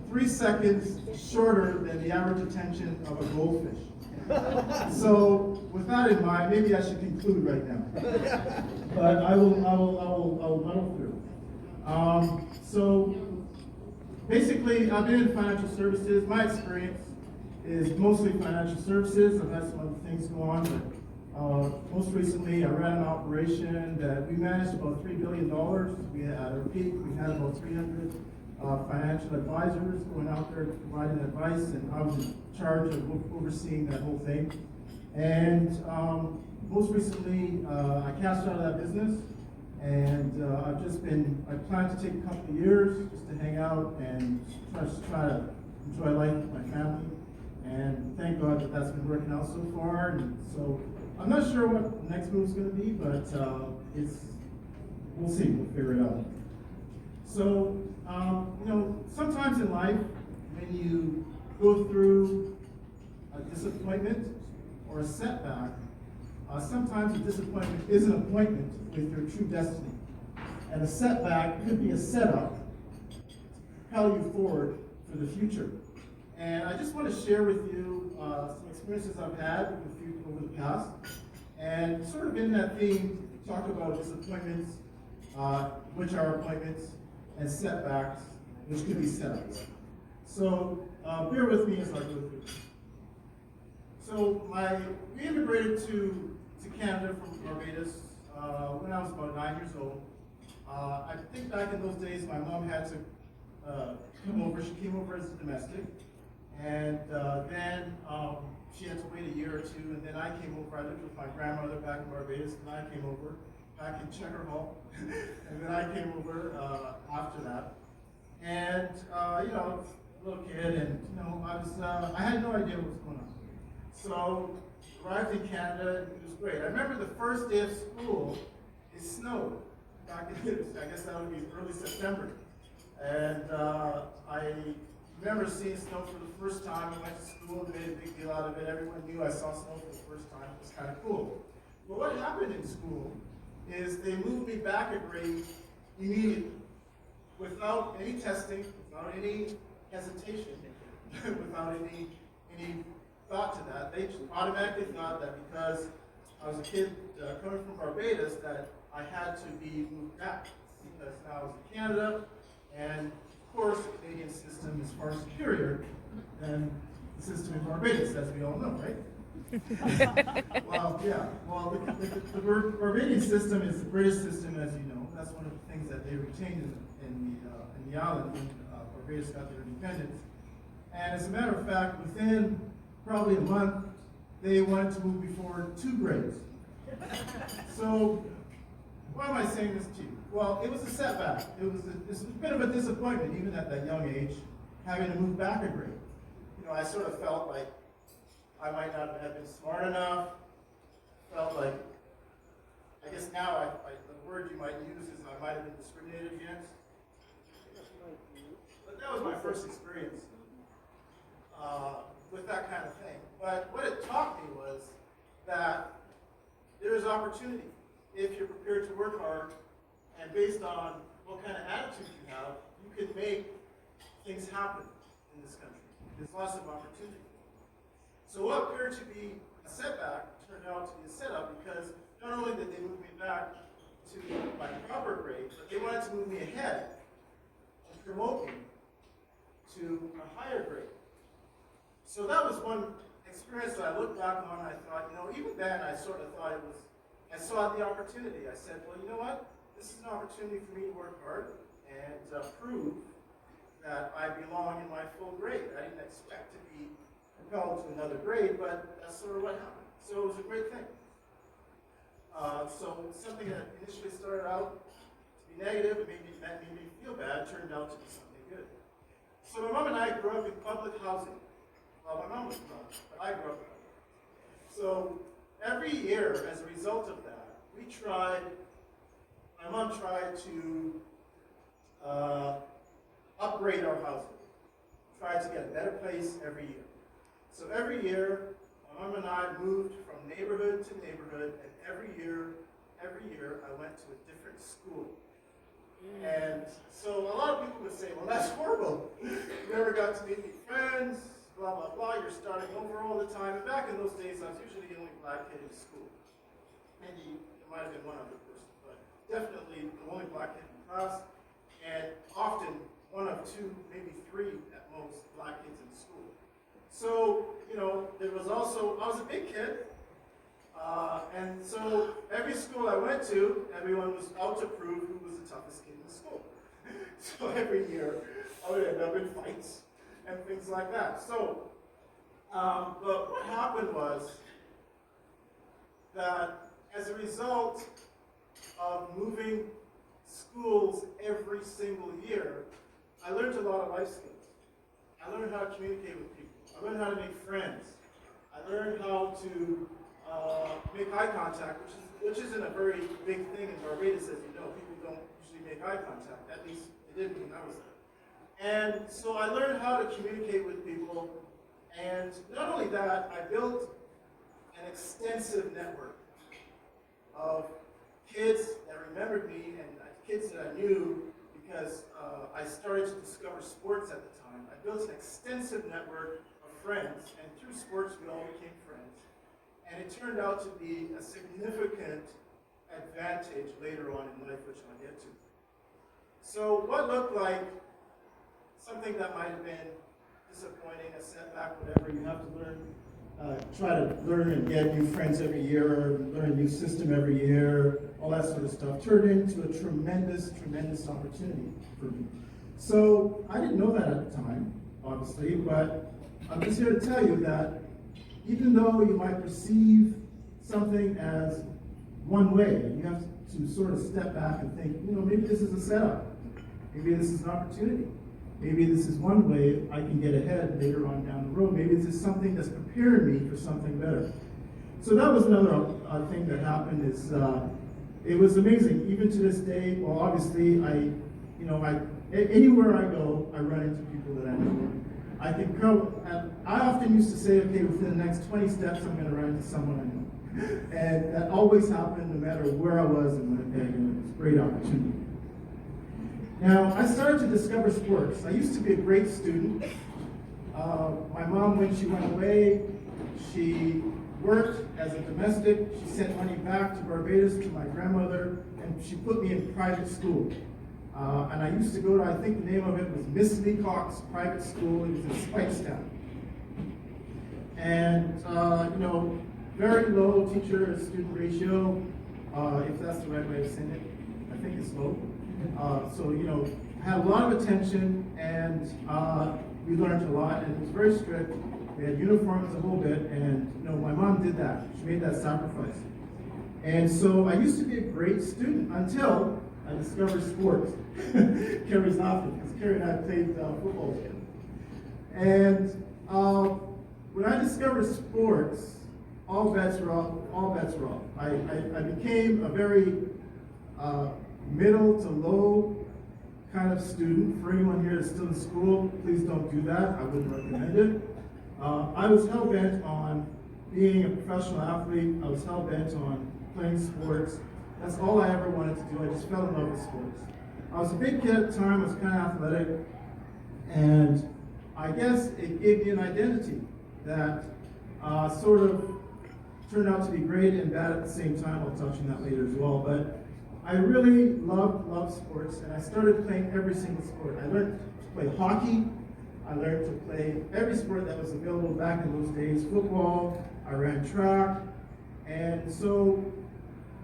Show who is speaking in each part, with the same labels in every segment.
Speaker 1: 3 seconds shorter than the average attention of a goldfish. So, with that in mind, maybe I should conclude right now. But I will muddle through. So, basically, I've been in financial services. My experience is mostly financial services. I've had some other things go on, but most recently, I ran an operation that we managed about $3 billion. We had, at our peak, we had about 300 financial advisors going out there providing advice, and I was in charge of overseeing that whole thing. And most recently, I cashed out of that business, and I plan to take a couple of years just to hang out and try to enjoy life with my family. And thank God that that's been working out so far. And so I'm not sure what the next move is going to be, but we'll see. We'll figure it out. So, sometimes in life, when you go through a disappointment or a setback, sometimes a disappointment is an appointment with your true destiny. And a setback could be a setup to propel you forward for the future. And I just want to share with you some experiences I've had with you over the past. And sort of in that theme, talk about disappointments, which are appointments, and setbacks, which could be setups. So bear with me as I go through this. So we immigrated to Canada from Barbados when I was about 9 years old. I think back in those days, my mom had to come over. She came over as a domestic, and then she had to wait a year or two, and then I came over. I lived with my grandmother back in Barbados, and I came over back in Checker Hall, and then I came over after that. And little kid, and I had no idea what was going on. So arrived in Canada, it was great. I remember the first day of school, it snowed. Back in, I guess that would be early September. And I remember seeing snow for the first time. I went to school and made a big deal out of it. Everyone knew I saw snow for the first time. It was kind of cool. But what happened in school is they moved me back a grade immediately, without any testing, without any hesitation, without any thought to that. They automatically thought that because I was a kid coming from Barbados that I had to be moved back, because now I was in Canada, and of course the Canadian system is far superior than the system in Barbados, as we all know, right? Well, yeah. Well, the Barbadian system is the British system, as you know. That's one of the things that they retained in the island when Barbados got their independence. And as a matter of fact, within probably a month, they wanted to move me forward 2 grades. So, why am I saying this to you? Well, it was a setback. It was a bit of a disappointment, even at that young age, having to move back a grade. I sort of felt like I might not have been smart enough. Felt like, I guess now the word you might use is I might have been discriminated against. But that was my first experience with that kind of thing. But what it taught me was that there is opportunity if you're prepared to work hard, and based on what kind of attitude you have, you can make things happen in this country. There's lots of opportunity. So what appeared to be a setback turned out to be a setup, because not only did they move me back to my proper grade, but they wanted to move me ahead and promote me to a higher grade. So that was one experience that I look back on, and I thought, even then I sort of thought I saw the opportunity. I said, well, you know what? This is an opportunity for me to work hard and prove that I belong in my full grade. I didn't expect to be propelled to another grade, but that's sort of what happened. So it was a great thing. So something that initially started out to be negative, and made me feel bad, turned out to be something good. So my mom and I grew up in public housing. Well, my mom was not, but I grew up in it. So every year, as a result of that, my mom tried to upgrade our housing, tried to get a better place every year. So every year, my mom and I moved from neighborhood to neighborhood, and every year I went to a different school. And so a lot of people would say, well, that's horrible. You never got to meet any friends, blah, blah, blah. You're starting over all the time. And back in those days, I was usually the only black kid in school. Maybe there might have been one other person, but definitely the only black kid in class. And often one of two, maybe three at most, black kids in school. So, there was also, I was a big kid. And so every school I went to, everyone was out to prove who was the toughest kid in the school. So every year I would end up in fights and things like that. So, but what happened was that as a result of moving schools every single year, I learned a lot of life skills. I learned how to communicate with people. I learned how to make friends. I learned how to make eye contact, which isn't a very big thing in Barbados, as you know. People don't usually make eye contact. At least it didn't when I was there. And so I learned how to communicate with people. And not only that, I built an extensive network of kids that remembered me and kids that I knew because I started to discover sports at the time. I built an extensive network of friends, and through sports we all became friends. And it turned out to be a significant advantage later on in life, which I'll get to. So what looked like something that might have been disappointing, a setback, whatever, you have to learn, try to learn and get new friends every year, learn a new system every year, all that sort of stuff, turned into a tremendous, tremendous opportunity for me. So I didn't know that at the time, obviously, but I'm just here to tell you that even though you might perceive something as one way, you have to sort of step back and think, maybe this is a setup. Maybe this is an opportunity. Maybe this is one way I can get ahead later on down the road. Maybe this is something that's preparing me for something better. So that was another thing that happened is, it was amazing. Even to this day, well, obviously, anywhere I go, I run into people that I know. I can go, and I often used to say, okay, within the next 20 steps, I'm going to run into someone I know. And that always happened no matter where I was in Winnipeg, and it was a great opportunity. Now, I started to discover sports. I used to be a great student. My mom, when she went away, she worked as a domestic. She sent money back to Barbados to my grandmother, and she put me in private school. And I used to go to, I think the name of it was Miss Leacock's private school. It was in Spikestown. And, very low teacher-student ratio, if that's the right way of saying it. I think it's low. So, had a lot of attention, and we learned a lot, and it was very strict. We had uniforms a whole bit, and, my mom did that. She made that sacrifice. And so I used to be a great student until I discovered sports. Carrie's laughing because Carrie and I played football together. And when I discovered sports, all bets were off. I became a very middle to low kind of student. For anyone here that's still in school, please don't do that. I wouldn't recommend it. I was hell-bent on being a professional athlete. I was hell-bent on playing sports. That's all I ever wanted to do. I just fell in love with sports. I was a big kid at the time. I was kind of athletic. And I guess it gave me an identity that sort of turned out to be great and bad at the same time. I'll touch on that later as well. But I really loved sports, and I started playing every single sport. I learned to play hockey. I learned to play every sport that was available back in those days. Football, I ran track. And so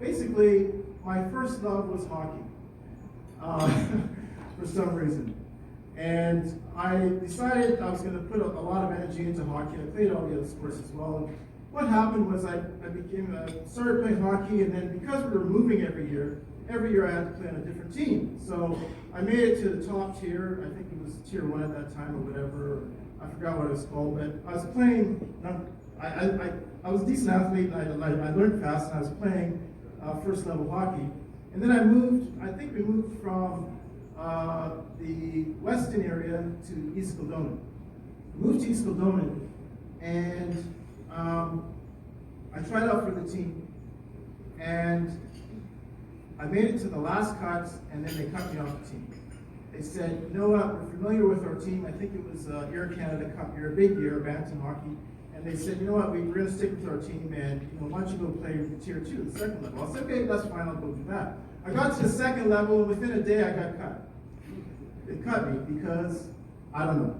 Speaker 1: basically, my first love was hockey for some reason. And I decided I was going to put a lot of energy into hockey. I played all the other sports as well. And what happened was I started playing hockey, and then because we were moving every year I had to play on a different team. So I made it to the top tier. I think it was tier 1 at that time or whatever. I forgot what it was called, but I was playing. I was a decent athlete, and I learned fast, and I was playing first level hockey. And then we moved from the Weston area to East Codogan. Moved to East Codogan, and I tried out for the team. And I made it to the last cut, and then they cut me off the team. They said, you know what, we're familiar with our team. I think it was Air Canada Cup year, a big year, Bantam hockey. And they said, you know what, we're going to stick with our team, and why don't you go play tier 2, the second level. I said, okay, that's fine, I'll go do that. I got to the second level, and within a day I got cut. They cut me because, I don't know.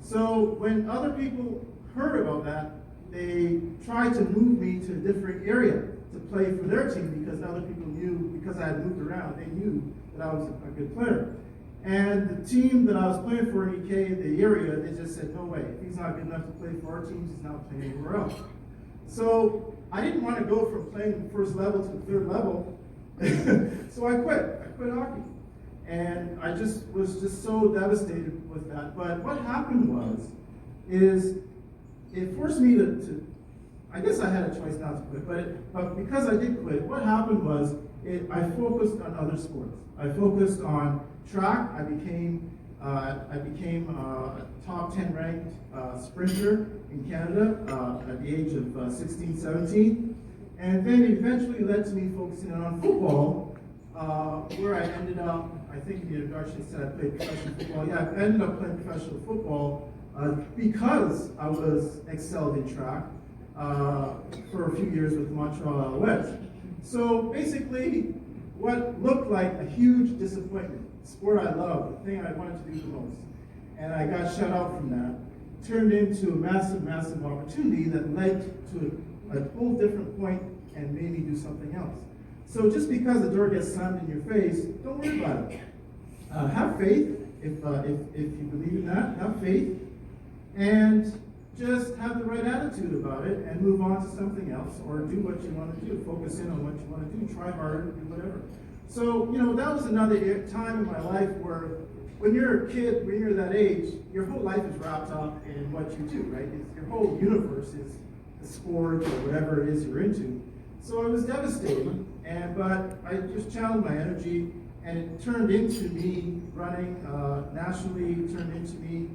Speaker 1: So when other people heard about that, they tried to move me to a different area to play for their team because other people knew, because I had moved around, they knew that I was a good player. And the team that I was playing for in EK, the area, they just said, no way, if he's not good enough to play for our teams, he's not playing anywhere else. So I didn't want to go from playing the first level to the third level, so I quit. I quit hockey. And I was so devastated with that. But what happened is it forced me to I guess I had a choice not to quit, but because I did quit, what happened was I focused on other sports. I focused on track. I became a top 10 ranked sprinter in Canada at the age of 16, 17. And then it eventually led to me focusing on football, where I ended up, I think in the introduction said I played professional football. Yeah, I ended up playing professional football because I was excelled in track for a few years with Montreal Alouettes. So basically, what looked like a huge disappointment, sport I love, the thing I wanted to do the most, and I got shut out from that, turned into a massive, massive opportunity that led to a whole different point and made me do something else. So just because the door gets slammed in your face, don't worry about it. Have faith, if you believe in that, have faith, and just have the right attitude about it and move on to something else or do what you want to do. Focus in on what you want to do, try harder, do whatever. So, that was another time in my life where when you're a kid, when you're that age, your whole life is wrapped up in what you do, right? Your whole universe is the sport or whatever it is you're into. So it was devastating, but I just channeled my energy, and it turned into me running nationally, turned into me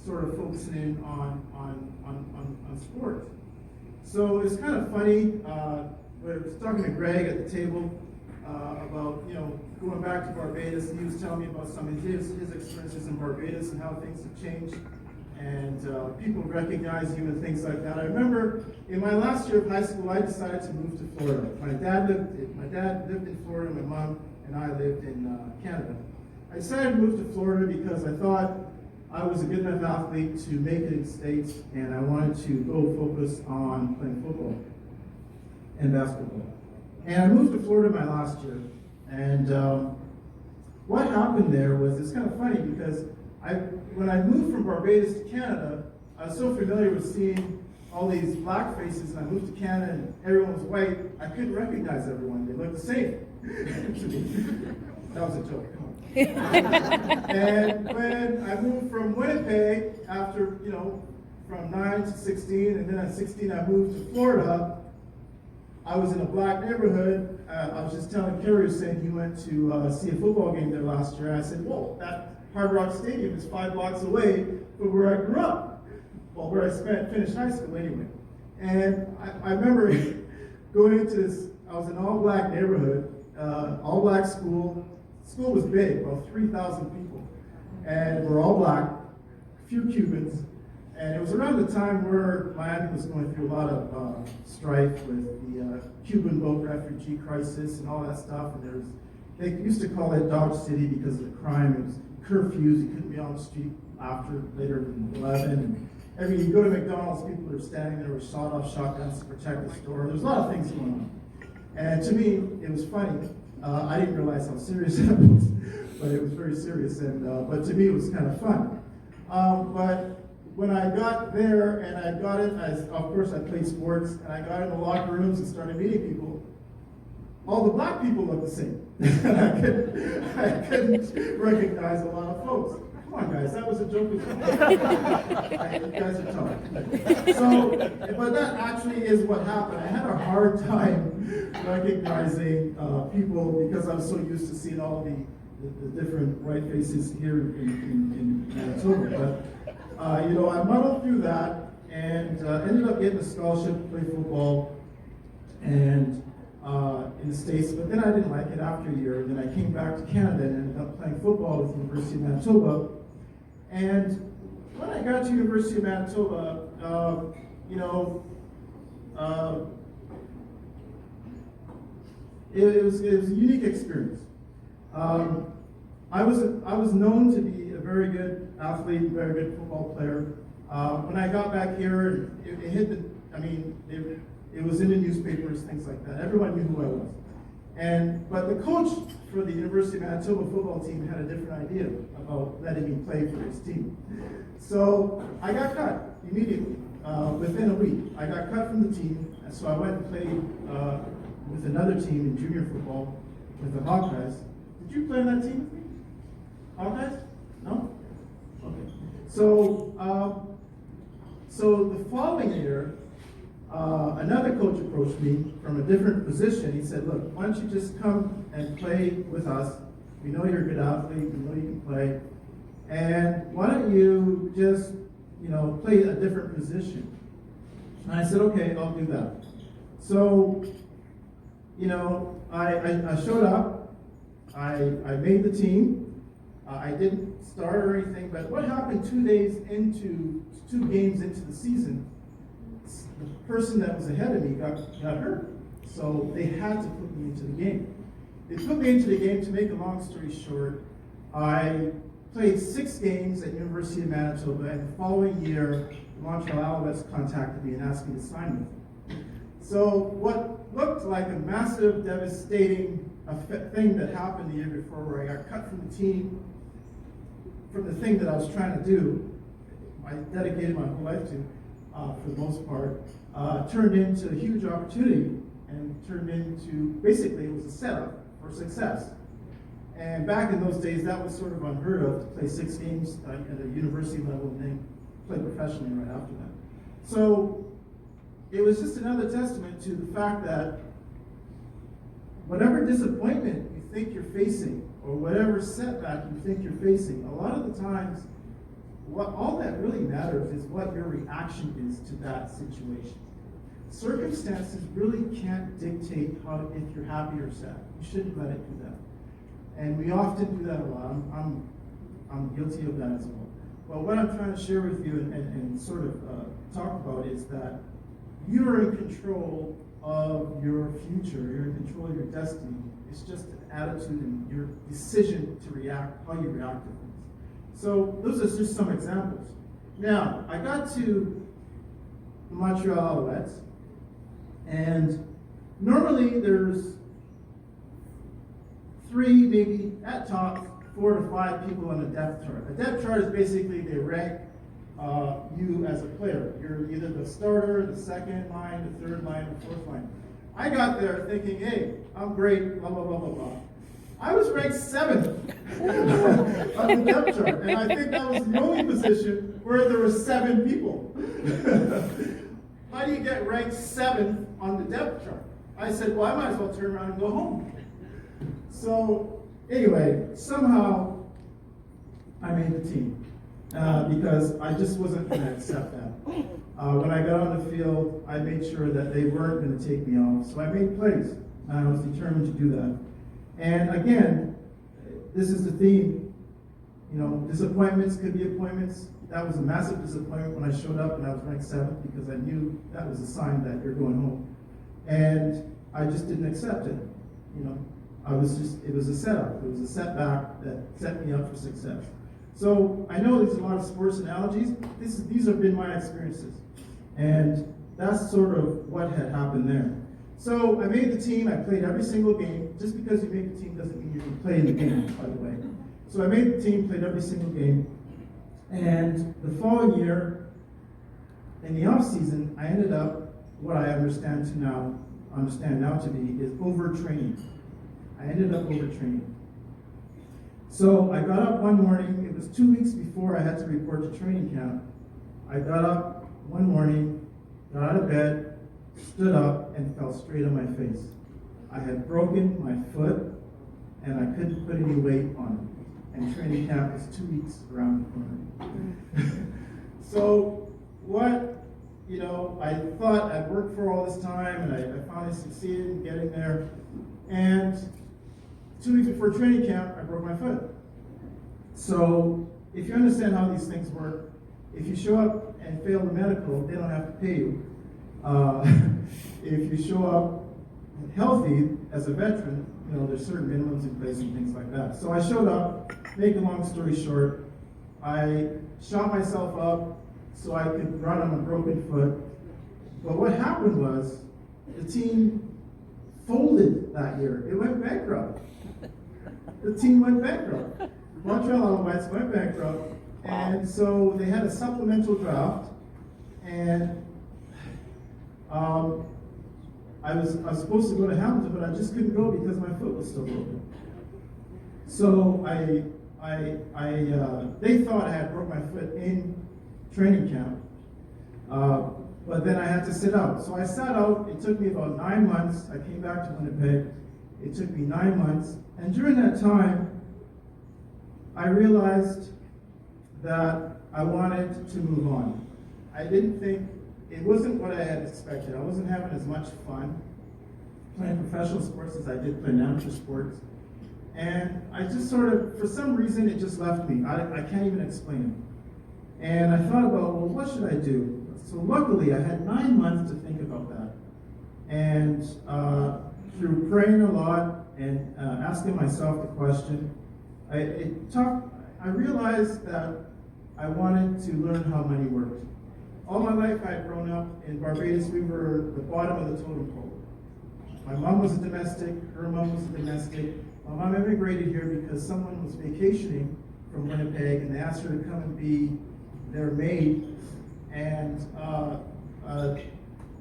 Speaker 1: sort of focusing in on sport. So it's kind of funny. I was talking to Greg at the table about going back to Barbados, and he was telling me about some of his experiences in Barbados and how things have changed, and people recognize you and things like that. I remember in my last year of high school, I decided to move to Florida. My dad lived in Florida, my mom and I lived in Canada. I decided to move to Florida because I thought I was a good enough athlete to make it in the States, and I wanted to go focus on playing football and basketball. And I moved to Florida my last year, and what happened there was, it's kind of funny because when I moved from Barbados to Canada, I was so familiar with seeing all these black faces, and I moved to Canada and everyone was white, I couldn't recognize everyone. They looked the same to me. That was a joke. And when I moved from Winnipeg after, from 9 to 16, and then at 16 I moved to Florida, I was in a black neighborhood. I was just telling Kerry, saying he went to see a football game there last year. I said, whoa, that Hard Rock Stadium is 5 blocks away from where I grew up. Well, where I finished high school anyway. And I remember going into this, I was in an all-black neighborhood, all-black school. School was big, about 3,000 people, and we're all black, a few Cubans, and it was around the time where Miami was going through a lot of strife with the Cuban boat refugee crisis and all that stuff, and they used to call it Dodge City because of the crime. It was curfews, you couldn't be on the street later than 11, and you go to McDonald's, people are standing there with sawed-off shotguns to protect the store. There's a lot of things going on, and to me, it was funny. I didn't realize how serious it was, but it was very serious, but to me it was kind of fun. But when I got there and I got in, of course I played sports, and I got in the locker rooms and started meeting people, all the black people looked the same. I couldn't recognize a lot of folks. Come on guys, that was a joke as well. You guys are tough. So, but that actually is what happened. I had a hard time recognizing people because I was so used to seeing all the different white faces here in Manitoba. But I muddled through that and ended up getting a scholarship to play football. And in the States, but then I didn't like it after a year. Then I came back to Canada and ended up playing football with the University of Manitoba. And when I got to University of Manitoba, it was a unique experience. I was known to be a very good athlete, very good football player. When I got back here, it hit the. It was in the newspapers, things like that. Everyone knew who I was. But the coach for the University of Manitoba football team had a different idea about letting me play for his team. So I got cut immediately, within a week. I got cut from the team, and so I went and played with another team in junior football with the Hawkeyes. Did you play on that team with me? Hawkeyes? No? Okay. So the following year, another coach approached me from a different position. He said, look, why don't you just come and play with us? We know you're a good athlete, we know you can play. And why don't you just, play a different position? And I said, okay, I'll do that. So, I showed up, I made the team. I didn't start or anything, but what happened 2 games into the season, the person that was ahead of me got hurt. So they had to put me into the game. They put me into the game. To make a long story short, I played 6 games at University of Manitoba, and the following year, the Montreal Alouettes contacted me and asked me to sign with them. So what looked like a massive, devastating thing that happened the year before, where I got cut from the team, from the thing that I was trying to do, I dedicated my whole life to, for the most part, turned into a huge opportunity, and turned into, basically, it was a setup for success. And back in those days, that was sort of unheard of, to play 6 games at a university level and then play professionally right after that. So it was just another testament to the fact that whatever disappointment you think you're facing, or whatever setback you think you're facing, a lot of the times, all that really matters is what your reaction is to that situation. Circumstances really can't dictate if you're happy or sad. You shouldn't let it do that. And we often do that a lot. I'm guilty of that as well. But what I'm trying to share with you and sort of talk about is that you are in control of your future. You're in control of your destiny. It's just an attitude and your decision to react, how you react to things. So those are just some examples. Now, I got to the Montreal Alouettes, and normally there's 3, maybe at top, 4 to 5 people on a depth chart. A depth chart is basically they rank you as a player. You're either the starter, the second line, the third line, or fourth line. I got there thinking, hey, I'm great, blah, blah, blah, blah, blah. I was ranked 7th on the depth chart, and I think that was the only position where there were 7 people. How do you get ranked 7th on the depth chart? I said, well, I might as well turn around and go home. So anyway, somehow I made the team because I just wasn't going to accept that. When I got on the field, I made sure that they weren't going to take me off. So I made plays, and I was determined to do that. And again, this is the theme. Disappointments could be appointments. That was a massive disappointment when I showed up and I was ranked 7th, because I knew that was a sign that you're going home. And I just didn't accept it. It was a setup. It was a setback that set me up for success. So I know there's a lot of sports analogies. These have been my experiences. And that's sort of what had happened there. So I made the team. I played every single game. Just because you make the team doesn't mean you can play in the game, by the way. So I made the team, played every single game. And the following year, in the off season, I ended up, what I understand now to be, is overtraining. I ended up overtraining. So I got up one morning. It was 2 weeks before I had to report to training camp. I got up one morning, got out of bed, stood up, and fell straight on my face. I had broken my foot, and I couldn't put any weight on it. And training camp was 2 weeks around the corner. So what I thought I'd worked for all this time, and I finally succeeded in getting there. And 2 weeks before training camp, I broke my foot. So if you understand how these things work, if you show up and fail the medical, they don't have to pay you. If you show up healthy as a veteran, there's certain minimums in place and things like that. So I showed up. Make a long story short, I shot myself up so I could run on a broken foot. But what happened was the team folded that year. It went bankrupt. The team went bankrupt. Montreal Alouettes went bankrupt, and so they had a supplemental draft, and I was supposed to go to Hamilton, but I just couldn't go because my foot was still broken. So they thought I had broke my foot in training camp, but then I had to sit out. So I sat out. It took me about 9 months. I came back to Winnipeg. It took me 9 months, and during that time, I realized that I wanted to move on. I didn't think, it wasn't what I had expected. I wasn't having as much fun playing professional sports as I did playing amateur sports. And I just sort of, for some reason, it just left me. I can't even explain it. And I thought about, well, what should I do? So luckily, I had 9 months to think about that. And through praying a lot and asking myself the question, I realized that I wanted to learn how money worked. All my life I had grown up in Barbados. We were the bottom of the totem pole. My mom was a domestic, her mom was a domestic. My mom immigrated here because someone was vacationing from Winnipeg and they asked her to come and be their maid. And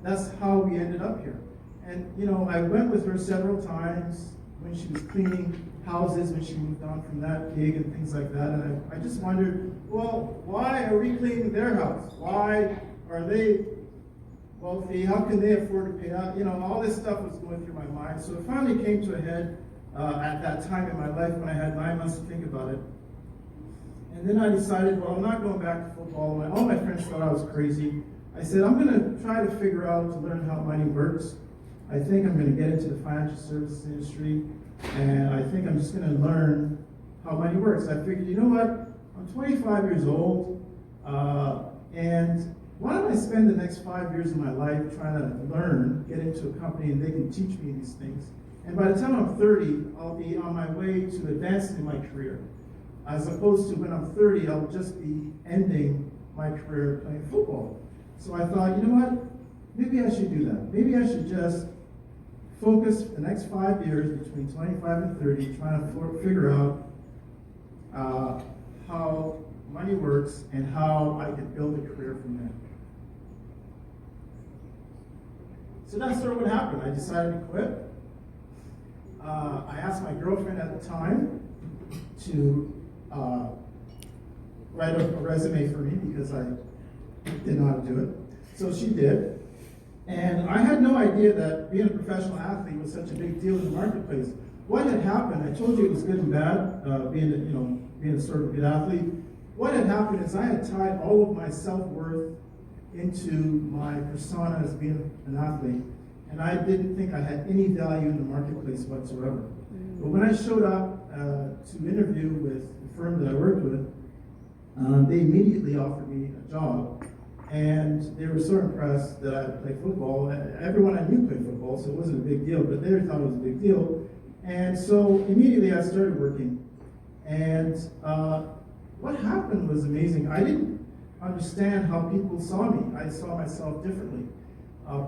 Speaker 1: that's how we ended up here. And I went with her several times when she was cleaning houses, when she moved on from that gig and things like that. And I just wondered, well, why are we cleaning their house? Why are they wealthy? How can they afford to pay out? All this stuff was going through my mind. So it finally came to a head at that time in my life when I had 9 months to think about it. And then I decided, well, I'm not going back to football. All my friends thought I was crazy. I said, I'm going to try to figure out to learn how money works. I think I'm going to get into the financial services industry, and I think I'm just going to learn how money works. I figured, you know what? I'm 25 years old, and why don't I spend the next 5 years of my life trying to learn, get into a company, and they can teach me these things. And by the time I'm 30, I'll be on my way to advancing my career. As opposed to when I'm 30, I'll just be ending my career playing football. So I thought, you know what? Maybe I should do that. Maybe I should just focus the next 5 years between 25 and 30 trying to figure out how money works and how I can build a career from there. So that's sort of what happened. I decided to quit. I asked my girlfriend at the time to write a resume for me because I didn't know how to do it. So she did. And I had no idea that being a professional athlete was such a big deal in the marketplace. What had happened, I told you it was good and bad, being a sort of good athlete. What had happened is I had tied all of my self-worth into my persona as being an athlete. And I didn't think I had any value in the marketplace whatsoever. But when I showed up to interview with the firm that I worked with, they immediately offered me a job. And they were so impressed that I played football. Everyone I knew played football, so it wasn't a big deal, but they thought it was a big deal. And so immediately I started working. And what happened was amazing. I didn't understand how people saw me. I saw myself differently.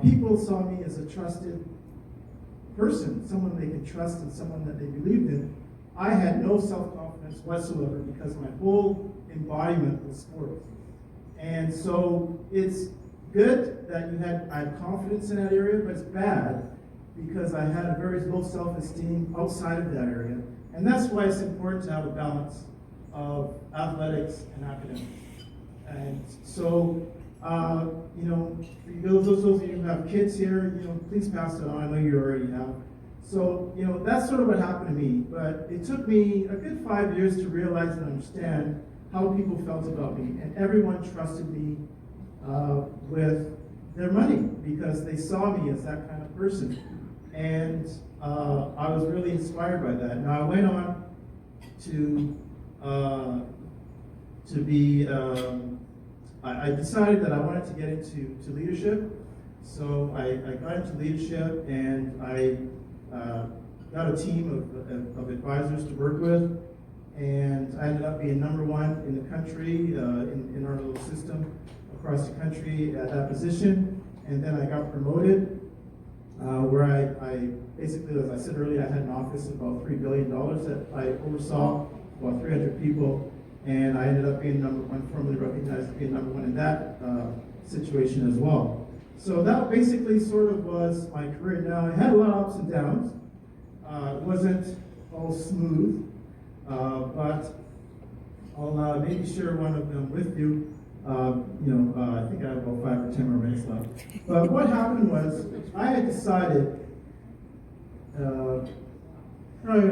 Speaker 1: People saw me as a trusted person, someone they could trust and someone that they believed in. I had no self-confidence whatsoever because my whole embodiment was sports. And so it's good that I had confidence in that area, but it's bad because I had a very low self-esteem outside of that area. And that's why it's important to have a balance of athletics and academics. And so, for those of you who have kids here, please pass it on. I know you already have. So, that's sort of what happened to me. But it took me a good 5 years to realize and understand how people felt about me. And everyone trusted me with their money because they saw me as that kind of person. And I was really inspired by that. Now I went on to be, I decided that I wanted to get into leadership. So I got into leadership, and I got a team of advisors to work with, and I ended up being #1 in the country, in our little system across the country at that position. And then I got promoted, where I basically, as I said earlier, I had an office of about $3 billion that I oversaw, about 300 people, and I ended up being #1, formally recognized as being #1 in that situation as well. So that basically sort of was my career. Now, I had a lot of ups and downs. It wasn't all smooth, but I'll maybe share one of them with you. I think I have about 5 or 10 more minutes left. But what happened was, I had decided, probably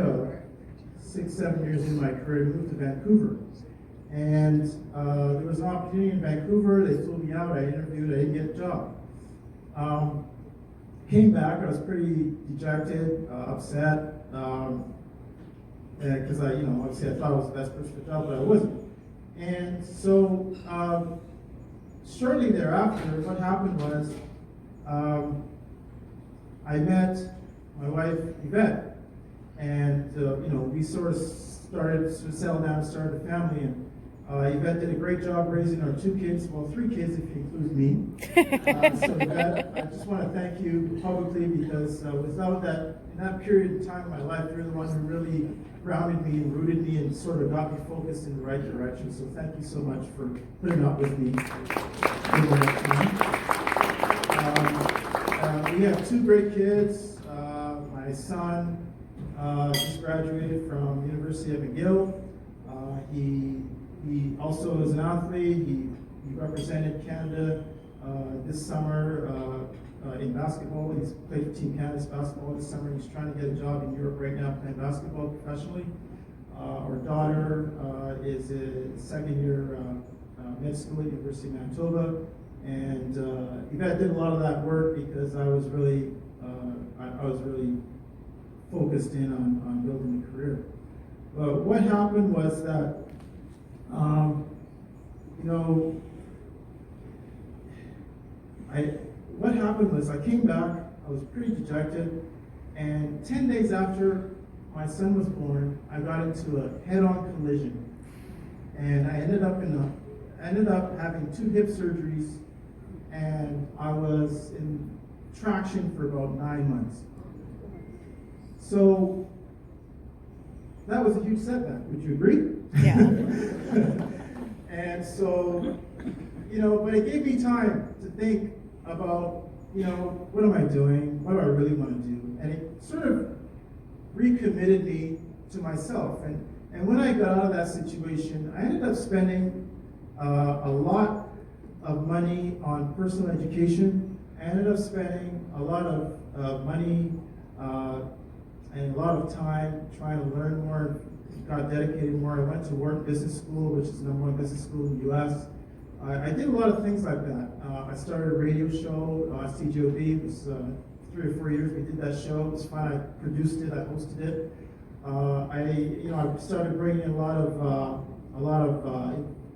Speaker 1: 6, 7 years into my career, to move to Vancouver. And there was an opportunity in Vancouver. They flew me out. I interviewed. I didn't get a job. Came back. I was pretty dejected, upset, because obviously I thought I was the best person for the job, but I wasn't. And so shortly thereafter, what happened was I met my wife Yvette, and we sort of started to settle down and started a family. And Yvette did a great job raising our 2 kids, well, 3 kids if you include me. So Yvette, I just want to thank you publicly, because without that, in that period of time in my life, you're the one who really grounded me and rooted me and sort of got me focused in the right direction. So thank you so much for putting up with me during that time. We have 2 great kids. My son just graduated from University of McGill. He also is an athlete. He represented Canada this summer in basketball. He's played for Team Canada's basketball this summer. He's trying to get a job in Europe right now playing basketball professionally. Our daughter is a 2nd year med school at University of Manitoba. And Yvette did a lot of that work because I was really focused in on building a career. But what happened was that what happened was I came back, I was pretty dejected, and 10 days after my son was born, I got into a head-on collision. And I ended up having 2 hip surgeries, and I was in traction for about 9 months. So that was a huge setback. Would you agree?
Speaker 2: Yeah.
Speaker 1: And so, but it gave me time to think about, what am I doing? What do I really want to do? And it sort of recommitted me to myself. And when I got out of that situation, I ended up spending a lot of money on personal education. I ended up spending a lot of money and a lot of time trying to learn more, got dedicated more. I went to Wharton Business School, which is the #1 business school in the U.S. I did a lot of things like that. I started a radio show, CJOB. It was 3 or 4 years we did that show. It was fun. I produced it. I hosted it. I started bringing in a lot of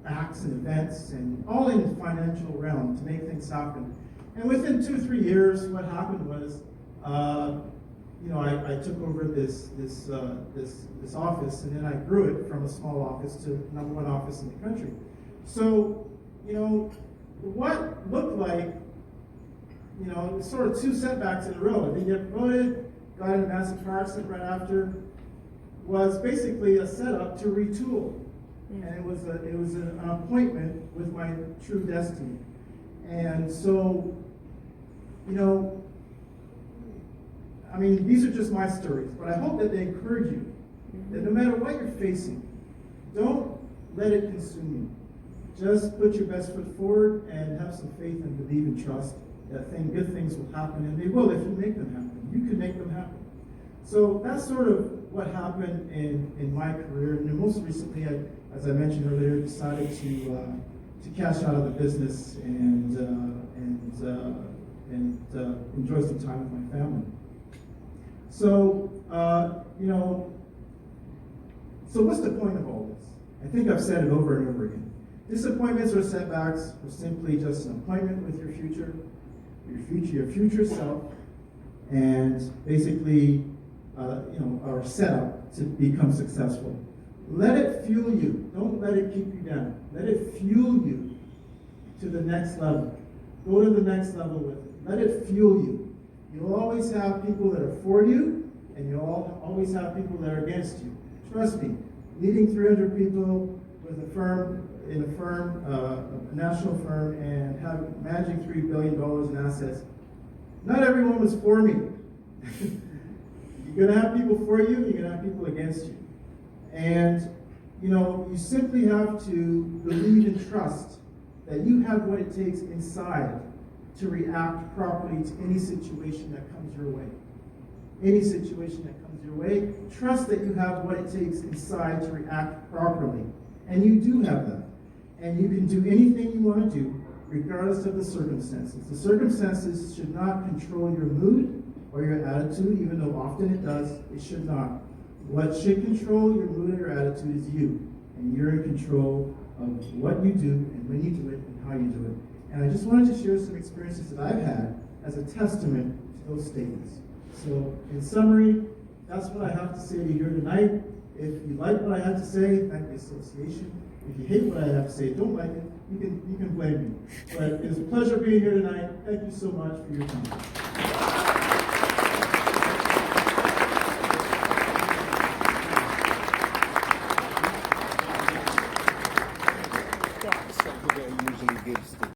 Speaker 1: acts and events, and all in the financial realm to make things happen. And within 2 or 3 years, what happened was, I took over this office, and then I grew it from a small office to #1 office in the country. So, what looked like, sort of 2 setbacks in a row. I didn't get promoted, got in a massive car accident right after, was basically a setup to retool. And it was an appointment with my true destiny. And so, these are just my stories, but I hope that they encourage you that no matter what you're facing, don't let it consume you. Just put your best foot forward and have some faith and believe and trust that good things will happen, and they will if you make them happen. You can make them happen. So that's sort of what happened in my career. And most recently, as I mentioned earlier, decided to cash out of the business and enjoy some time with my family. So, so what's the point of all this? I think I've said it over and over again. Disappointments or setbacks are simply just an appointment with your future self, and basically, are set up to become successful. Let it fuel you. Don't let it keep you down. Let it fuel you to the next level. Go to the next level with it. Let it fuel you. You'll always have people that are for you, and you'll always have people that are against you. Trust me, leading 300 people with a firm, a national firm, and managing $3 billion in assets, not everyone was for me. You're going to have people for you, you're going to have people against you. And, you simply have to believe and trust that you have what it takes inside to react properly to any situation that comes your way. Any situation that comes your way, trust that you have what it takes inside to react properly. And you do have that. And you can do anything you want to do, regardless of the circumstances. The circumstances should not control your mood or your attitude, even though often it does. It should not. What should control your mood or your attitude is you. And you're in control of what you do and when you do it and how you do it. And I just wanted to share some experiences that I've had as a testament to those statements. So, in summary, that's what I have to say to you here tonight. If you like what I have to say, thank the association. If you hate what I have to say, don't like it, you can blame me. But it was a pleasure being here tonight. Thank you so much for your time.